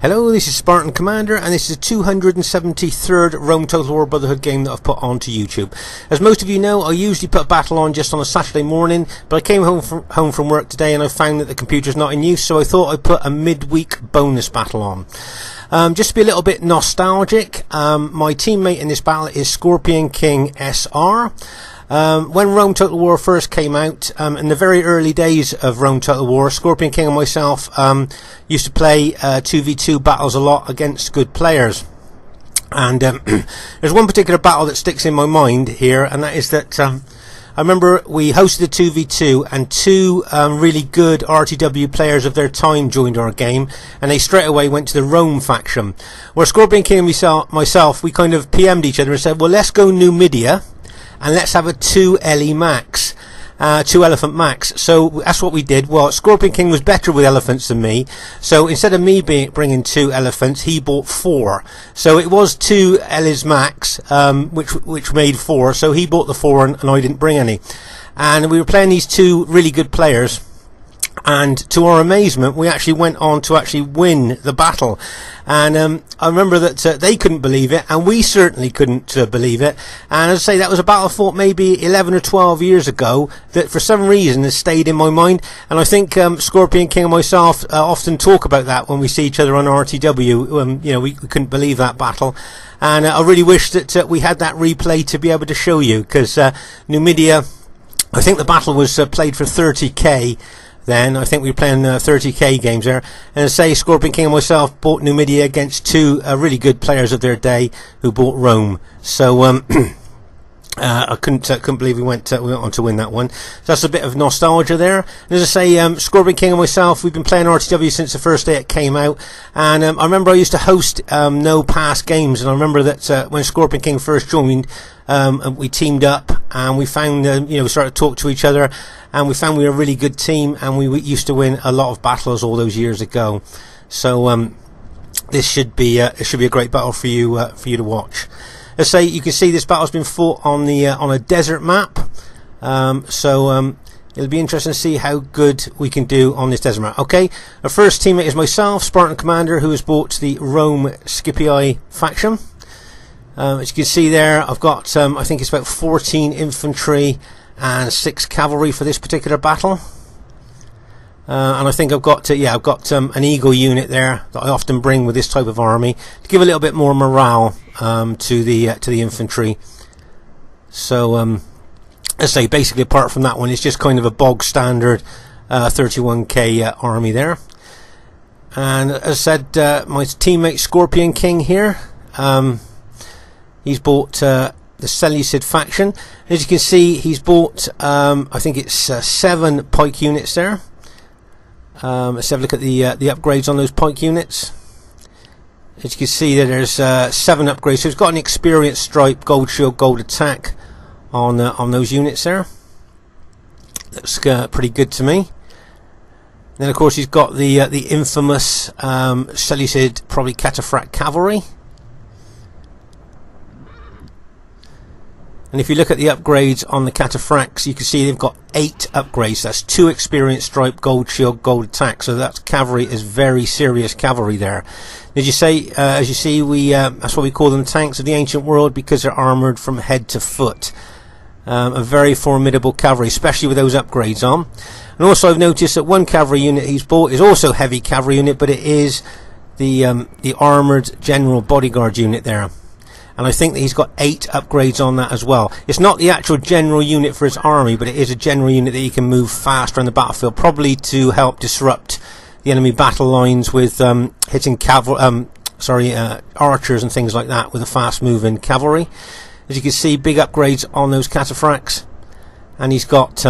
Hello, this is Spartan Commander, and this is the 273rd Rome Total War Brotherhood game that I've put onto YouTube. As most of you know, I usually put a battle on just on a Saturday morning, but I came home from work today and I found that the computer's not in use, so I thought I'd put a midweek bonus battle on. Just to be a little bit nostalgic, my teammate in this battle is Scorpion King SR. When Rome Total War first came out, in the very early days of Rome Total War, Scorpion King and myself used to play 2v2 battles a lot against good players. And there's one particular battle that sticks in my mind here, and that is that I remember we hosted a 2v2 and two really good RTW players of their time joined our game, and they straight away went to the Rome faction. Where Scorpion King and myself, we kind of PM'd each other and said, well, let's go Numidia and let's have a 2 Ellie max, 2 elephant max. So that's what we did. Well, Scorpion King was better with elephants than me, so instead of me bringing 2 elephants, he bought 4. So it was 2 Ellie's max, which made 4. So he bought the 4 and I didn't bring any. And we were playing these two really good players, and to our amazement, we actually went on to actually win the battle. And I remember that they couldn't believe it, and we certainly couldn't believe it. And as I say, that was a battle fought maybe 11 or 12 years ago that for some reason has stayed in my mind. And I think Scorpion King and myself often talk about that when we see each other on RTW. You know, we couldn't believe that battle. And I really wish that we had that replay to be able to show you, because Numidia, I think the battle was played for 30k. Then I think we were playing 30k games there, and as I say, Scorpion King and myself bought Numidia against two really good players of their day who bought Rome. So I couldn't believe we went on to win that one. So that's a bit of nostalgia there. And as I say, Scorpion King and myself, we've been playing RTW since the first day it came out. And I remember I used to host no pass games, and I remember that when Scorpion King first joined, we teamed up and we found we started to talk to each other, and we found we were a really good team, and we used to win a lot of battles all those years ago. So this should be a great battle for you to watch. Let's say you can see this battle's been fought on a desert map, so it'll be interesting to see how good we can do on this desert map. Okay, our first teammate is myself, Spartan Commander, who has bought the Rome Scipii faction. As you can see there, I've got I think it's about 14 infantry and 6 cavalry for this particular battle. And I think I've got an eagle unit there that I often bring with this type of army to give a little bit more morale to the infantry. So let's say basically apart from that one, it's just kind of a bog standard 31k army there. And as I said, my teammate Scorpion King here, he's bought the Seleucid faction. As you can see, he's bought I think it's 7 pike units there. Let's have a look at the upgrades on those pike units. As you can see, there's 7 upgrades. So he's got an experienced stripe, gold shield, gold attack on those units there. Looks pretty good to me. Then of course he's got the infamous Seleucid probably cataphract cavalry. And if you look at the upgrades on the cataphracts, you can see they've got 8 upgrades. That's 2 experienced stripe, gold shield, gold attack. So that cavalry is very serious cavalry there. As you say, as you see, that's what we call them, tanks of the ancient world, because they're armoured from head to foot. A very formidable cavalry, especially with those upgrades on. And also I've noticed that one cavalry unit he's bought is also a heavy cavalry unit, but it is the armoured general bodyguard unit there. And I think that he's got 8 upgrades on that as well. It's not the actual general unit for his army, but it is a general unit that he can move faster on the battlefield, probably to help disrupt the enemy battle lines with hitting archers and things like that with a fast moving cavalry. As you can see, big upgrades on those cataphracts, and he's got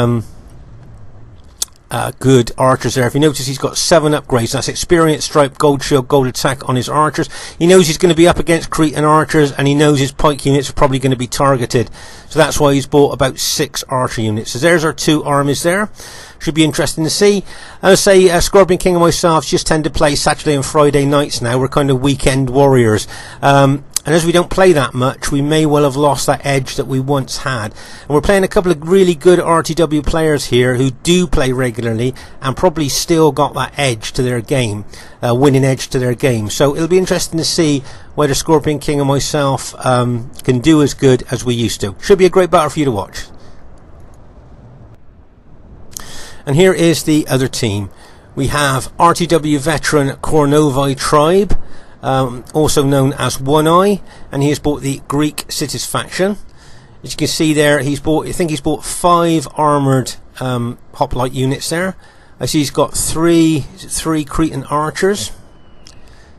good archers there. If you notice, he's got 7 upgrades. That's experienced stripe, gold shield, gold attack on his archers. He knows he's going to be up against Cretan archers, and he knows his pike units are probably going to be targeted. So that's why he's bought about 6 archer units. So there's our 2 armies there. Should be interesting to see. As I say, Scorpion King and myself just tend to play Saturday and Friday nights now. We're kind of weekend warriors. And as we don't play that much, we may well have lost that edge that we once had. And we're playing a couple of really good RTW players here who do play regularly and probably still got that edge to their game, winning edge to their game. So it'll be interesting to see whether Scorpion King and myself can do as good as we used to. Should be a great battle for you to watch. And here is the other team. We have RTW veteran Kornovi Tribe, also known as One Eye, and he has bought the Greek Cities faction. As you can see there, I think he's bought 5 armoured hoplite units there. I see he's got three Cretan archers.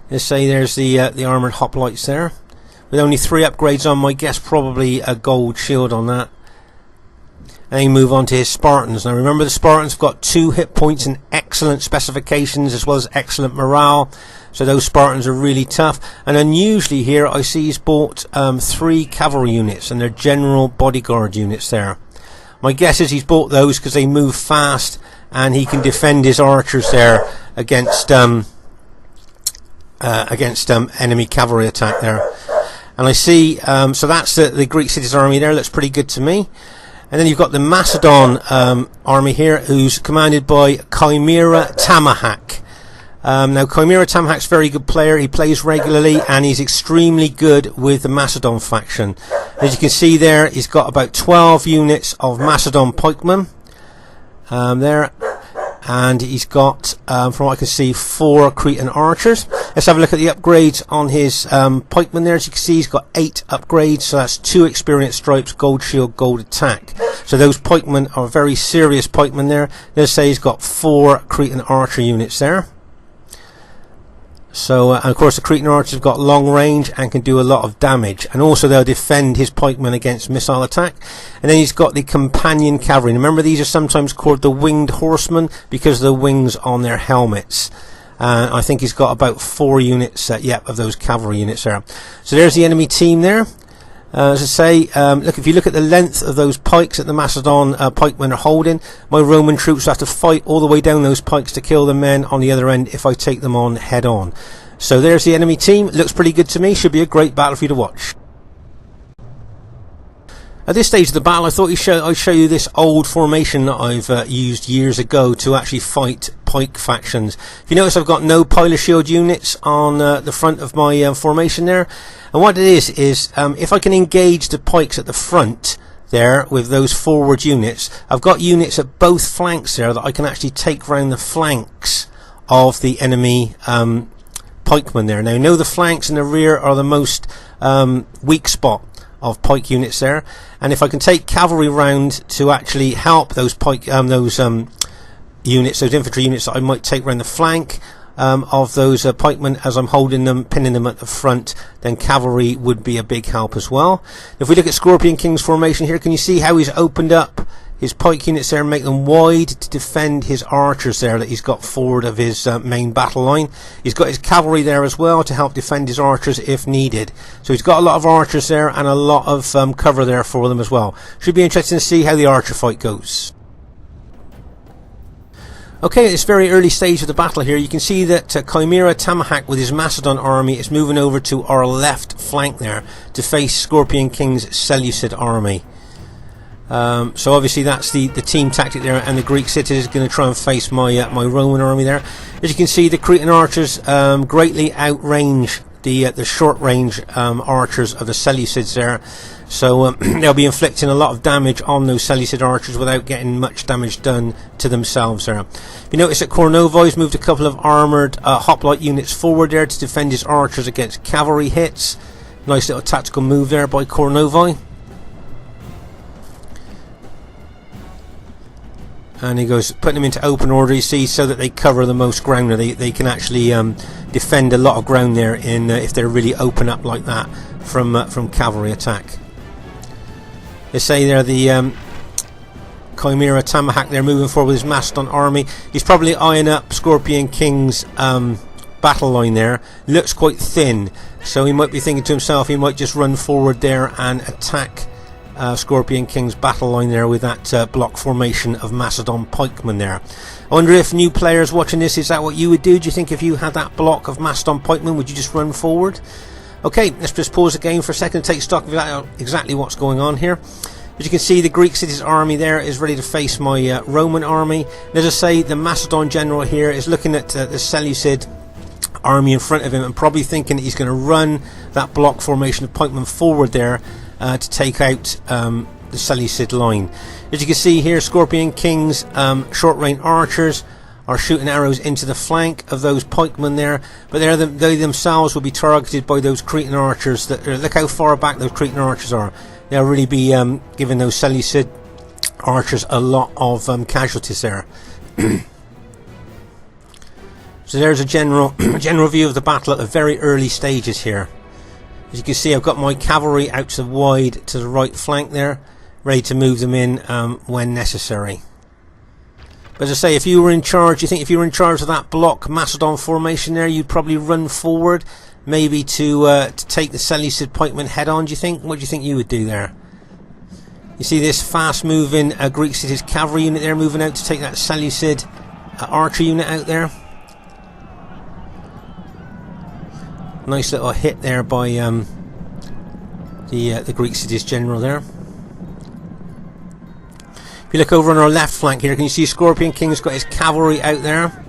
Let's say there's the armoured hoplites there, with only 3 upgrades on. My guess probably a gold shield on that. And then move on to his Spartans. Now remember, the Spartans have got 2 hit points and excellent specifications as well as excellent morale. So those Spartans are really tough. And unusually here I see he's bought 3 cavalry units, and they're general bodyguard units there. My guess is he's bought those because they move fast and he can defend his archers there against enemy cavalry attack there. And I see, so that's the Greek Cities army there. Looks pretty good to me. And then you've got the Macedon army here, who's commanded by Chimera Tamahak. Now, Chimera Tamahak's a very good player. He plays regularly, and he's extremely good with the Macedon faction. As you can see there, he's got about 12 units of Macedon pikemen there. And he's got, from what I can see, 4 Cretan archers. Let's have a look at the upgrades on his pikemen there. As you can see, he's got 8 upgrades, so that's 2 experience stripes, gold shield, gold attack. So those pikemen are very serious pikemen there. Let's say he's got 4 Cretan archer units there. So, and of course the Cretan archers have got long range and can do a lot of damage, and also they'll defend his pikemen against missile attack. And then he's got the companion cavalry. Remember, these are sometimes called the winged horsemen because of the wings on their helmets. I think he's got about 4 units of those cavalry units there. So there's the enemy team there. As I say, look, if you look at the length of those pikes that the Macedon pikemen are holding, my Roman troops have to fight all the way down those pikes to kill the men on the other end if I take them on head on. So there's the enemy team. It looks pretty good to me. Should be a great battle for you to watch. At this stage of the battle, I thought I'd show you this old formation that I've used years ago to actually fight pike factions. If you notice, I've got no pilot shield units on the front of my formation there. And what it is if I can engage the pikes at the front there with those forward units, I've got units at both flanks there that I can actually take round the flanks of the enemy pikemen there. Now, you know, the flanks and the rear are the most weak spot of pike units there, and if I can take cavalry round to actually help those pike units, those infantry units that I might take round the flank of those pikemen as I'm holding them, pinning them at the front, then cavalry would be a big help as well. If we look at Scorpion King's formation here, can you see how he's opened up his pike units there and make them wide to defend his archers there that he's got forward of his main battle line. He's got his cavalry there as well to help defend his archers if needed. So he's got a lot of archers there and a lot of cover there for them as well. Should be interesting to see how the archer fight goes. Okay, at this very early stage of the battle here, you can see that Chimera Tamahak with his Macedon army is moving over to our left flank there to face Scorpion King's Seleucid army. So obviously that's the team tactic there, and the Greek Cities is going to try and face my my Roman army there. As you can see, the Cretan archers greatly outrange the short range archers of the Seleucids there. So they'll be inflicting a lot of damage on those Seleucid archers without getting much damage done to themselves there. You notice that Kornovi's moved a couple of armoured hoplite units forward there to defend his archers against cavalry hits. Nice little tactical move there by Kornovi. And he goes putting them into open order, you see, so that they cover the most ground. They can actually defend a lot of ground there in if they're really open up like that from cavalry attack. They say there the Chimera Tamahak there moving forward with his Macedon army. He's probably eyeing up Scorpion King's battle line there. Looks quite thin, so he might be thinking to himself he might just run forward there and attack Scorpion King's battle line there with that block formation of Macedon pikemen there. I wonder if new players watching this, is that what you would do? Do you think if you had that block of Macedon pikemen, would you just run forward? Okay, let's just pause the game for a second and take stock of exactly what's going on here. As you can see, the Greek city's army there is ready to face my Roman army. And as I say, the Macedon general here is looking at the Seleucid army in front of him and probably thinking that he's going to run that block formation of pikemen forward there to take out the Seleucid line. As you can see here, Scorpion King's short-range archers are shooting arrows into the flank of those pikemen there, but they themselves will be targeted by those Cretan archers. Look how far back those Cretan archers are. They'll really be giving those Seleucid archers a lot of casualties there. So there's a general view of the battle at the very early stages here. As you can see, I've got my cavalry out to the wide to the right flank there, ready to move them in when necessary. But as I say, if you were in charge, you think if you were in charge of that block Macedon formation there, you'd probably run forward, maybe to take the Seleucid pikemen head on, do you think? What do you think you would do there? You see this fast-moving Greek city's cavalry unit there moving out to take that Seleucid archer unit out there. Nice little hit there by the Greek city's general there. If you look over on our left flank here, can you see Scorpion King's got his cavalry out there,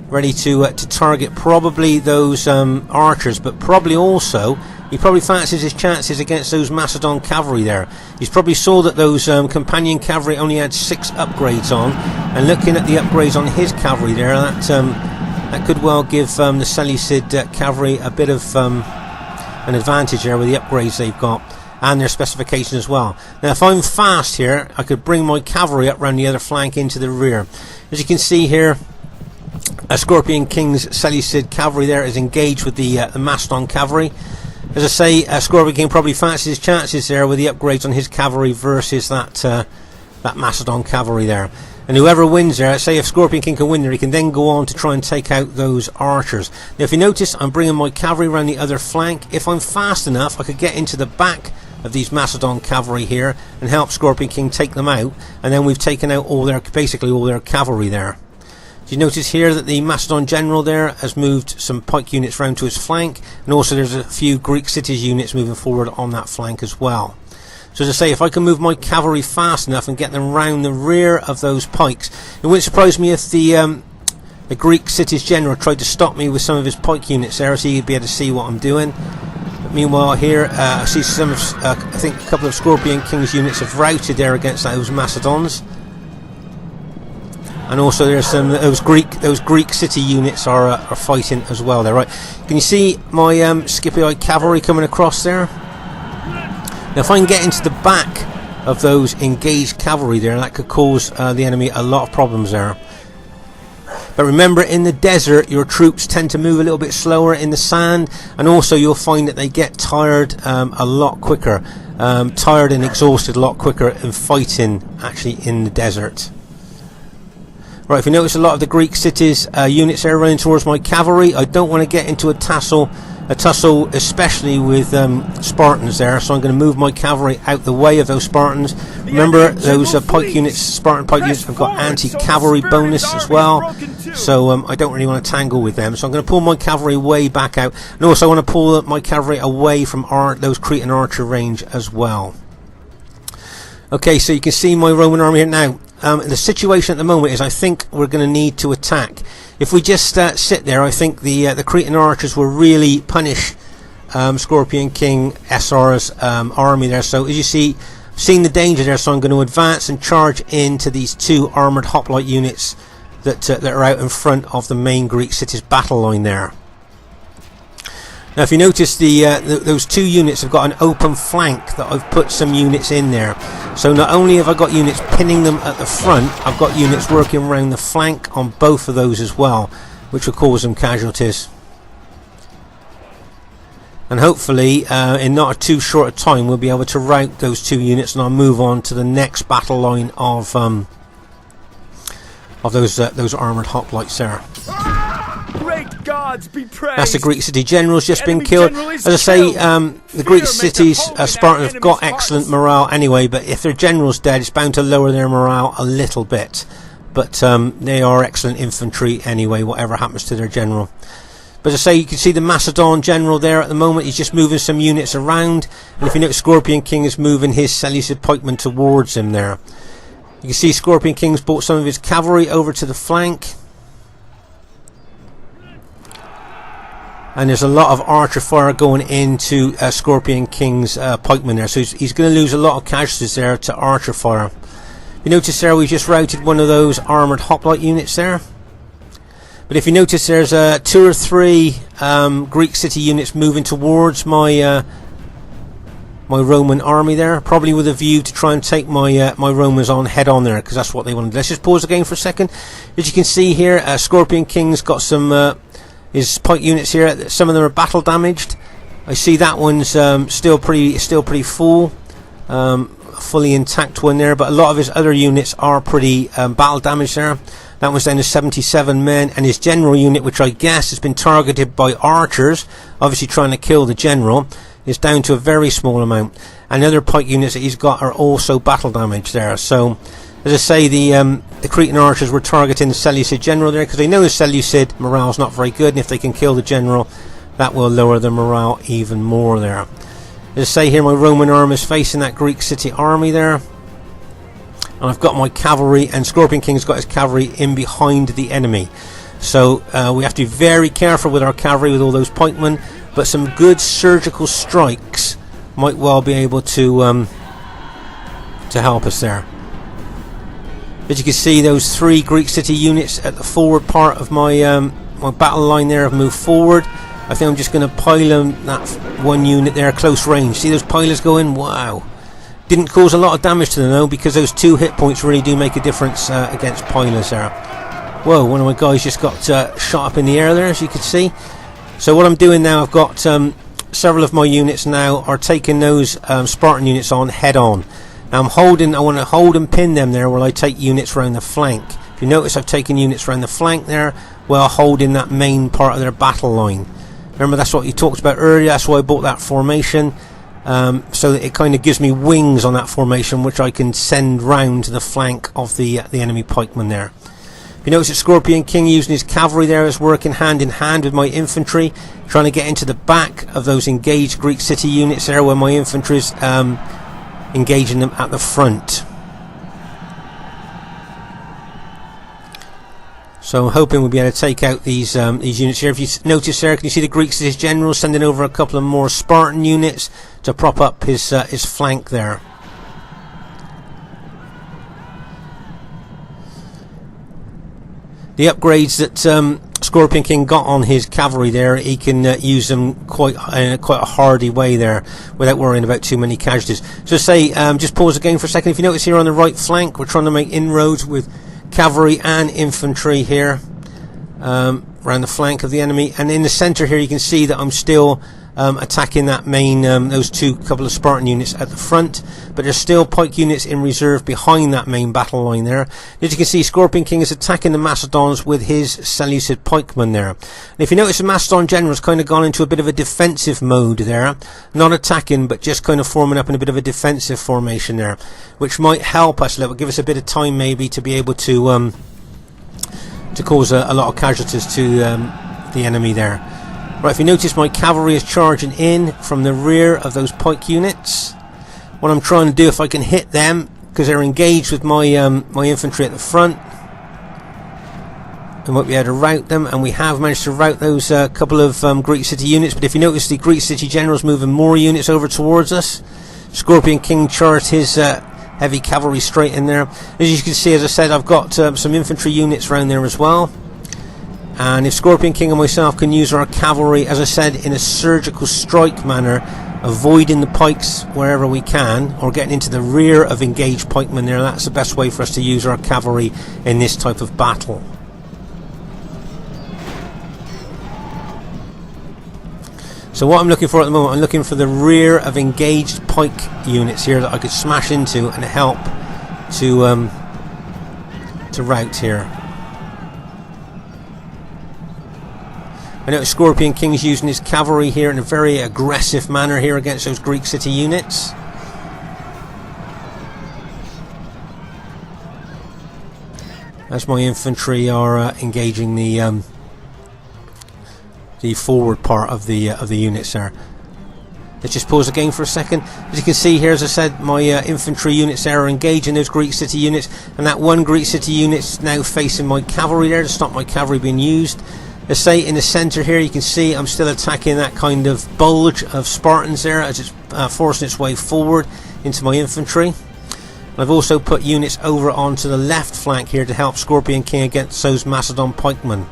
ready to target probably those archers, but probably also he probably fancies his chances against those Macedon cavalry there. He's probably saw that those companion cavalry only had 6 upgrades on, and looking at the upgrades on his cavalry there, that could well give the Seleucid cavalry a bit of an advantage there with the upgrades they've got and their specification as well. Now if I'm fast here, I could bring my cavalry up round the other flank into the rear. As you can see here, Scorpion King's Seleucid cavalry there is engaged with the Macedon cavalry. As I say, Scorpion King probably fancies his chances there with the upgrades on his cavalry versus that Macedon cavalry there. And whoever wins there, say if Scorpion King can win there, he can then go on to try and take out those archers. Now if you notice, I'm bringing my cavalry around the other flank. If I'm fast enough, I could get into the back of these Macedon cavalry here and help Scorpion King take them out, and then we've taken out basically all their cavalry there. You notice here that the Macedon general there has moved some pike units round to his flank, and also there's a few Greek cities units moving forward on that flank as well. So as I say, if I can move my cavalry fast enough and get them round the rear of those pikes, it wouldn't surprise me if the Greek cities general tried to stop me with some of his pike units there, so he'd be able to see what I'm doing. But meanwhile here, I see some of, I think a couple of Scorpion King's units have routed there against those Macedons. And also there's some those Greek city units are fighting as well there, right? Can you see my Scipii cavalry coming across there? Now if I can get into the back of those engaged cavalry there, that could cause the enemy a lot of problems there. But remember, in the desert your troops tend to move a little bit slower in the sand, and also you'll find that they get tired a lot quicker, tired and exhausted a lot quicker in fighting actually in the desert. Right, if you notice a lot of the Greek cities units there running towards my cavalry, I don't want to get into a tussle especially with Spartans there, so I'm going to move my cavalry out the way of those Spartans. Remember, those pike units, Spartan pike units, have got anti-cavalry bonus as well, so I don't really want to tangle with them, so I'm going to pull my cavalry way back out, and also I want to pull my cavalry away from those Cretan archer range as well. Okay, so you can see my Roman army here now. The situation at the moment is I think we're going to need to attack. If we just sit there, I think the Cretan archers will really punish Scorpion King SR's army there. So as you see, I've seen the danger there, so I'm going to advance and charge into these 2 armoured hoplite units that are out in front of the main Greek city's battle line there. Now if you notice, those 2 units have got an open flank that I've put some units in there. So not only have I got units pinning them at the front, I've got units working around the flank on both of those as well, which will cause them casualties. And hopefully in not too short a time we'll be able to rout those 2 units, and I'll move on to the next battle line of those armoured hoplites there. Great gods be praised. That's the Greek city general's just been killed. As I say, the Greek cities, Spartan have got excellent morale anyway, but if their general's dead, it's bound to lower their morale a little bit. But they are excellent infantry anyway, whatever happens to their general. But as I say, you can see the Macedon general there at the moment. He's just moving some units around. And if you notice, Scorpion King is moving his Seleucid pikemen towards him there. You can see Scorpion King's brought some of his cavalry over to the flank. And there's a lot of archer fire going into Scorpion King's pikemen there. So he's going to lose a lot of casualties there to archer fire. You notice there we just routed one of those armoured hoplite units there. But if you notice, there's 2 or 3 Greek city units moving towards my my Roman army there, probably with a view to try and take my my Romans on head on there, because that's what they wanted. Let's just pause the game for a second. As you can see here, Scorpion King's got some his pike units here. Some of them are battle damaged. I see that one's still pretty full, fully intact one there. But a lot of his other units are pretty battle damaged there. That one's down to 77 men, and his general unit, which I guess has been targeted by archers, obviously trying to kill the general, is down to a very small amount. And the other pike units that he's got are also battle damaged there. So, as I say, the Cretan archers were targeting the Seleucid general there, because they know the Seleucid morale's not very good, and if they can kill the general, that will lower the morale even more there. As I say here, my Roman army is facing that Greek city army there. And I've got my cavalry, and Scorpion King's got his cavalry in behind the enemy. So we have to be very careful with our cavalry, with all those pikemen. But some good surgical strikes might well be able to help us there. As you can see, those 3 Greek city units at the forward part of my my battle line there have moved forward. I think I'm just going to pile that one unit there close range. See those pilers going? Wow. Didn't cause a lot of damage to them though, because those 2 hit points really do make a difference against pilers there. Whoa, one of my guys just got shot up in the air there, as you can see. So what I'm doing now, I've got several of my units now are taking those Spartan units on head on. Now I want to hold and pin them there while I take units around the flank. If you notice, I've taken units around the flank there while holding that main part of their battle line. Remember, that's what you talked about earlier. That's why I bought that formation. So that it kind of gives me wings on that formation, which I can send round to the flank of the enemy pikemen there. You notice that Scorpion King using his cavalry there is working hand in hand with my infantry, trying to get into the back of those engaged Greek city units there, where my infantry is engaging them at the front. So I'm hoping we'll be able to take out these units here. If you notice there, can you see the Greek city general sending over a couple of more Spartan units to prop up his flank there. The upgrades that Scorpion King got on his cavalry there, he can use them quite a hardy way there, without worrying about too many casualties. So say, just pause the game for a second. If you notice here on the right flank, we're trying to make inroads with cavalry and infantry here around the flank of the enemy, and in the center here you can see that I'm still attacking that main those couple of Spartan units at the front, but there's still pike units in reserve behind that main battle line there. As you can see, Scorpion King is attacking the Macedons with his Seleucid pikemen there. And if you notice, the Macedon general's kind of gone into a bit of a defensive mode there, not attacking but just kind of forming up in a bit of a defensive formation there, which might help us a little, give us a bit of time maybe to be able to cause a lot of casualties to the enemy there. Right, if you notice, my cavalry is charging in from the rear of those pike units. What I'm trying to do, if I can hit them, because they're engaged with my my infantry at the front, I might be able to rout them, and we have managed to rout those couple of Greek city units. But if you notice, the Greek city general's moving more units over towards us. Scorpion King charged his heavy cavalry straight in there. As you can see, as I said, I've got some infantry units around there as well. And if Scorpion King and myself can use our cavalry, as I said, in a surgical strike manner, avoiding the pikes wherever we can, or getting into the rear of engaged pikemen there, that's the best way for us to use our cavalry in this type of battle. So what I'm looking for at the moment, I'm looking for the rear of engaged pike units here that I could smash into and help to rout here. I know Scorpion King's using his cavalry here in a very aggressive manner here against those Greek city units. As my infantry are engaging the forward part of the units there. Let's just pause the game for a second. As you can see here, as I said, my infantry units there are engaging those Greek city units, and that one Greek city unit is now facing my cavalry there to stop my cavalry being used. Let's say in the centre here, you can see I'm still attacking that kind of bulge of Spartans there as it's forcing its way forward into my infantry. I've also put units over onto the left flank here to help Scorpion King against those Macedon pikemen.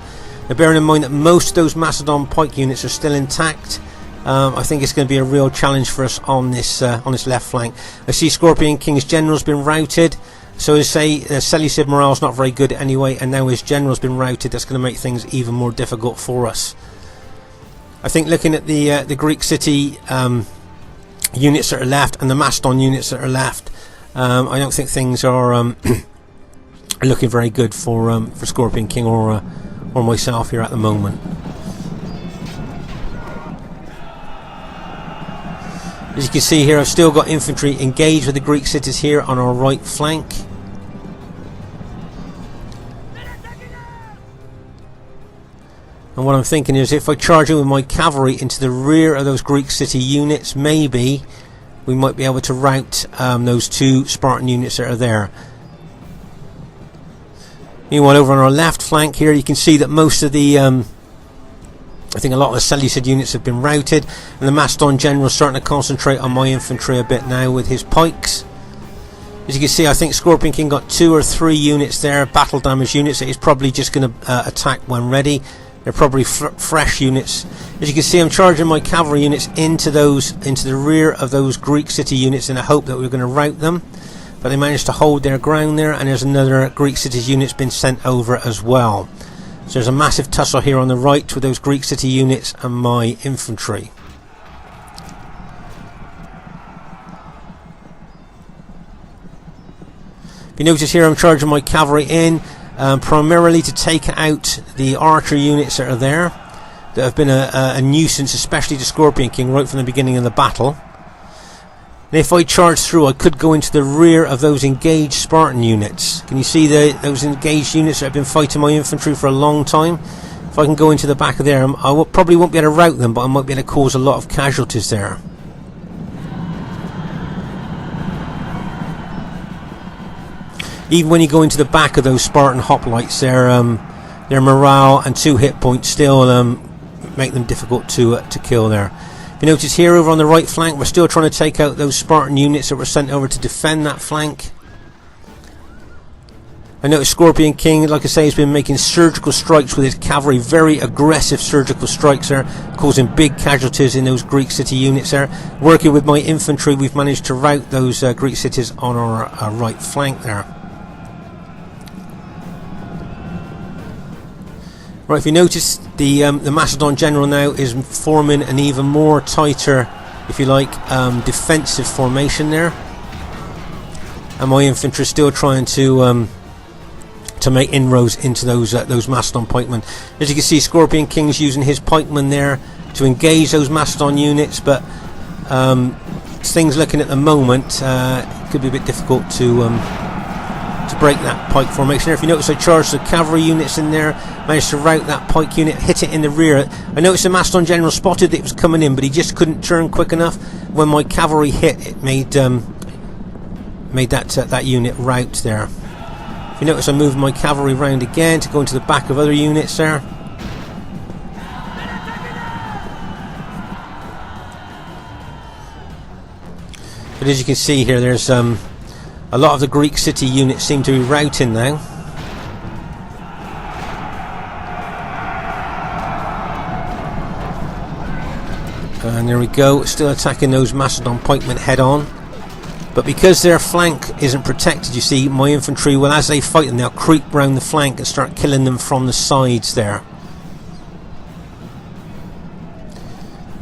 Now, bearing in mind that most of those Macedon pike units are still intact, I think it's going to be a real challenge for us on this left flank. I see Scorpion King's general's been routed, so as I say, Seleucid morale's not very good anyway, and now his general's been routed. That's going to make things even more difficult for us. I think looking at the Greek city units that are left and the Macedon units that are left, I don't think things are looking very good for Scorpion King or myself here at the moment. As you can see here, I've still got infantry engaged with the Greek cities here on our right flank. And what I'm thinking is, if I charge in with my cavalry into the rear of those Greek city units, maybe we might be able to rout those two Spartan units that are there. Meanwhile, over on our left flank here, you can see that most of the I think a lot of the Seleucid units have been routed, and the Macedon general is starting to concentrate on my infantry a bit now with his pikes. As you can see, I think Scorpion King got 2 or 3 units there, battle damage units that he's probably just going to attack when ready. They're probably fresh units. As you can see, I'm charging my cavalry units into the rear of those Greek city units in the hope that we're going to rout them, but they managed to hold their ground there, and there's another Greek city unit's been sent over as well. So there's a massive tussle here on the right with those Greek city units and my infantry. If you notice here, I'm charging my cavalry in primarily to take out the archer units that are there that have been a nuisance, especially to Scorpion King right from the beginning of the battle. And if I charge through, I could go into the rear of those engaged Spartan units. Can you see those engaged units that have been fighting my infantry for a long time? If I can go into the back of there, I probably won't be able to rout them, but I might be able to cause a lot of casualties there. Even when you go into the back of those Spartan hoplites, their morale and 2 hit points still make them difficult to kill there. You notice here over on the right flank, we're still trying to take out those Spartan units that were sent over to defend that flank. I notice Scorpion King, like I say, has been making surgical strikes with his cavalry, very aggressive surgical strikes there, causing big casualties in those Greek city units there. Working with my infantry, we've managed to rout those Greek cities on our right flank there. Right, if you notice, the Macedon general now is forming an even more tighter, if you like, defensive formation there, and my infantry is still trying to make inroads into those Macedon pikemen. As you can see, Scorpion King's using his pikemen there to engage those Macedon units, but things looking at the moment could be a bit difficult to break that pike formation there. If you notice, I charged the cavalry units in there, managed to rout that pike unit, hit it in the rear. I noticed the Macedon general spotted that it was coming in, but he just couldn't turn quick enough. When my cavalry hit, it made that unit rout there. If you notice, I moved my cavalry round again to go into the back of other units there. But as you can see here, there's a lot of the Greek city units seem to be routing now. And there we go, still attacking those Macedon pikemen head on. But because their flank isn't protected, you see, my infantry, well, as they fight them, they'll creep round the flank and start killing them from the sides there.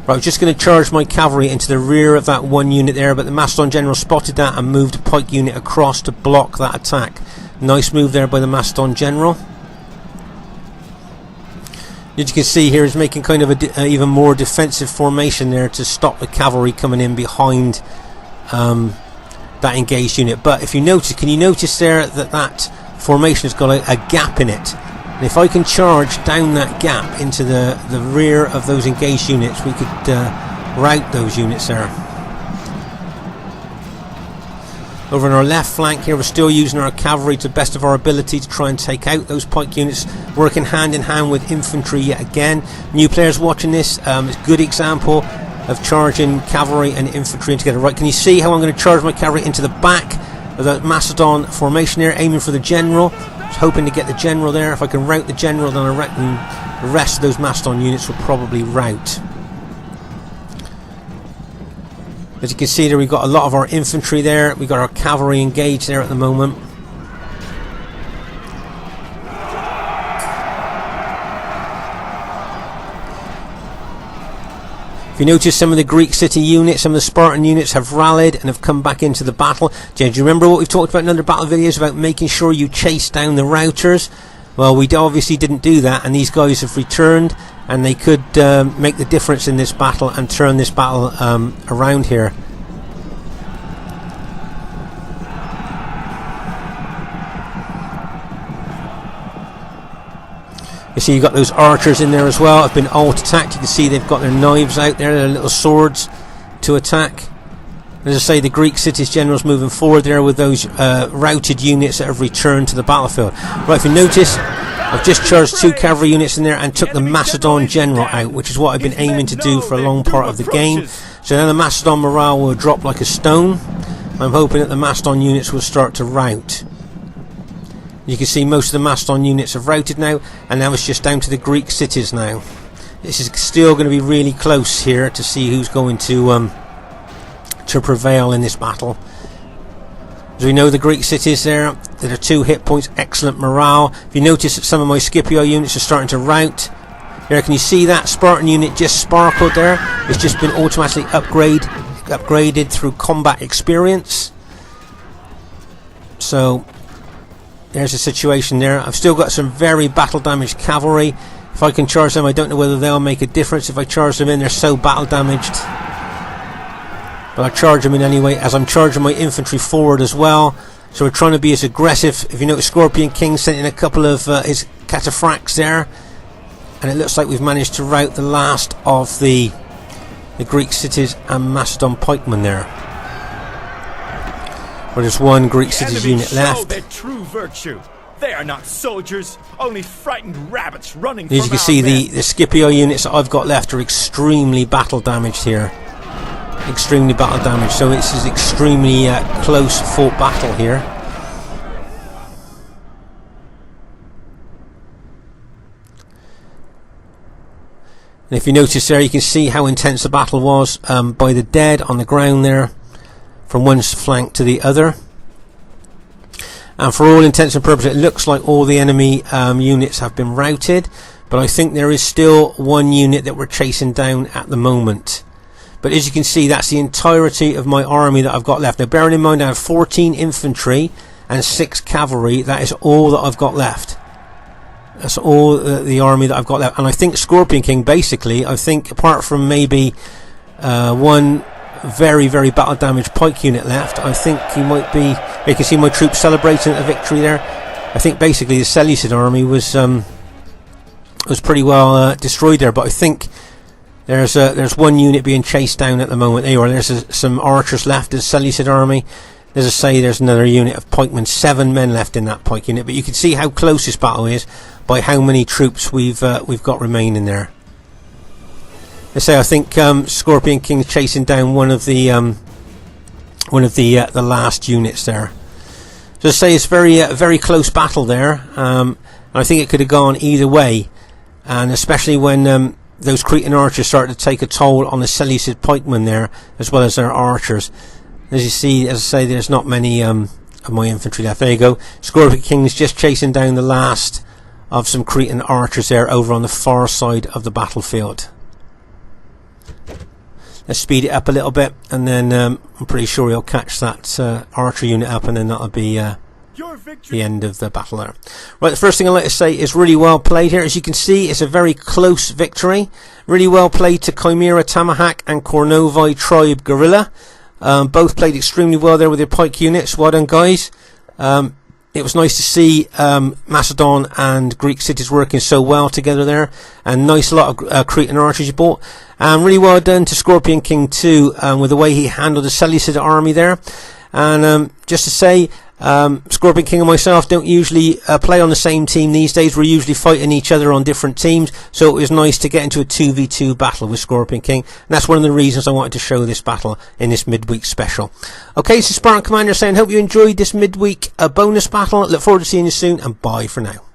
Right, I'm just going to charge my cavalry into the rear of that one unit there, but the Macedon general spotted that and moved a pike unit across to block that attack. Nice move there by the Macedon general. As you can see here, he's making kind of a even more defensive formation there to stop the cavalry coming in behind that engaged unit. But if you notice, can you notice there that formation has got a gap in it? And if I can charge down that gap into the rear of those engaged units, we could rout those units there. Over on our left flank here, we're still using our cavalry to the best of our ability to try and take out those pike units, working hand in hand with infantry yet again. New players watching this, it's a good example of charging cavalry and infantry together. Right, can you see how I'm going to charge my cavalry into the back of the Macedon formation there, aiming for the general? I was hoping to get the general there. If I can rout the general, then I reckon the rest of those Macedon units will probably rout. As you can see there, we've got a lot of our infantry there. We've got our cavalry engaged there at the moment. If you notice, some of the Greek city units, some of the Spartan units have rallied and have come back into the battle. Do you remember what we've talked about in other battle videos about making sure you chase down the routers? Well, we obviously didn't do that, and these guys have returned, and they could make the difference in this battle and turn this battle around here. You see, you've got those archers in there as well. Have been alt attacked. You can see they've got their knives out there, their little swords to attack. As I say, the Greek city's generals moving forward there with those routed units that have returned to the battlefield. Right, if you notice, I've just charged 2 cavalry units in there and took the Macedon general out, which is what I've been aiming to do for a long part of the game. So now the Macedon morale will drop like a stone. I'm hoping that the Macedon units will start to rout. You can see most of the Macedon units have routed now, and now it's just down to the Greek cities now. This is still going to be really close here to see who's going to prevail in this battle. As we know, the Greek cities there, there are 2 hit points, excellent morale. If you notice that some of my Scipio units are starting to rout. Here, can you see that Spartan unit just sparkled there? It's just been automatically upgraded through combat experience. So there's a situation there. I've still got some very battle damaged cavalry. If I can charge them, I don't know whether they'll make a difference. If I charge them in, they're so battle damaged. But I charge them in anyway, as I'm charging my infantry forward as well. So we're trying to be as aggressive. If you notice, Scorpion King sent in a couple of his cataphracts there, and it looks like we've managed to rout the last of the Greek cities and Macedon pikemen there. Well, there's 1 Greek cities unit left. Their true virtue. They are not soldiers, only frightened rabbits running As you can see, the Scipio units that I've got left are extremely battle damaged here. Extremely battle damaged, so this is extremely close fought battle here. And if you notice there, you can see how intense the battle was by the dead on the ground there, from one flank to the other. And for all intents and purposes, it looks like all the enemy units have been routed, but I think there is still 1 unit that we're chasing down at the moment. But as you can see, that's the entirety of my army that I've got left. Now, bearing in mind I have 14 infantry and 6 cavalry. That is all that I've got left. That's all the army that I've got left. And I think Scorpion King, basically, I think apart from maybe 1 very, very battle damaged pike unit left, I think he might be... You can see my troops celebrating a victory there. I think basically the Seleucid army was pretty well destroyed there. But I think there's 1 unit being chased down at the moment. There you are. There's some archers left in the Seleucid army. As I say, there's another unit of pikemen. 7 men left in that pike unit. But you can see how close this battle is by how many troops we've got remaining there. I say I think Scorpion King's chasing down one of the last units there. So I say it's very close battle there. And I think it could have gone either way, and especially when those Cretan archers started to take a toll on the Seleucid pikemen there, as well as their archers. As you see, as I say, there's not many of my infantry left. There you go. Scorpion King's just chasing down the last of some Cretan archers there over on the far side of the battlefield. Let's speed it up a little bit, and then I'm pretty sure he'll catch that archer unit up, and then that'll be the end of the battle there. Right, the first thing I'd like to say is really well played here. As you can see, it's a very close victory. Really well played to Chimera Tamahak and Kornovi Tribe Guerrilla. Both played extremely well there with their pike units. Well done, guys. it was nice to see Macedon and Greek cities working so well together there, and nice lot of Cretan archers you bought. And really well done to Scorpion King too, with the way he handled the Seleucid army there. And just to say, Scorpion King and myself don't usually play on the same team these days. We're usually fighting each other on different teams, so it was nice to get into a 2v2 battle with Scorpion King, and that's one of the reasons I wanted to show this battle in this midweek special. Okay, so Spartan Commander saying, hope you enjoyed this midweek bonus battle. Look forward to seeing you soon, and bye for now.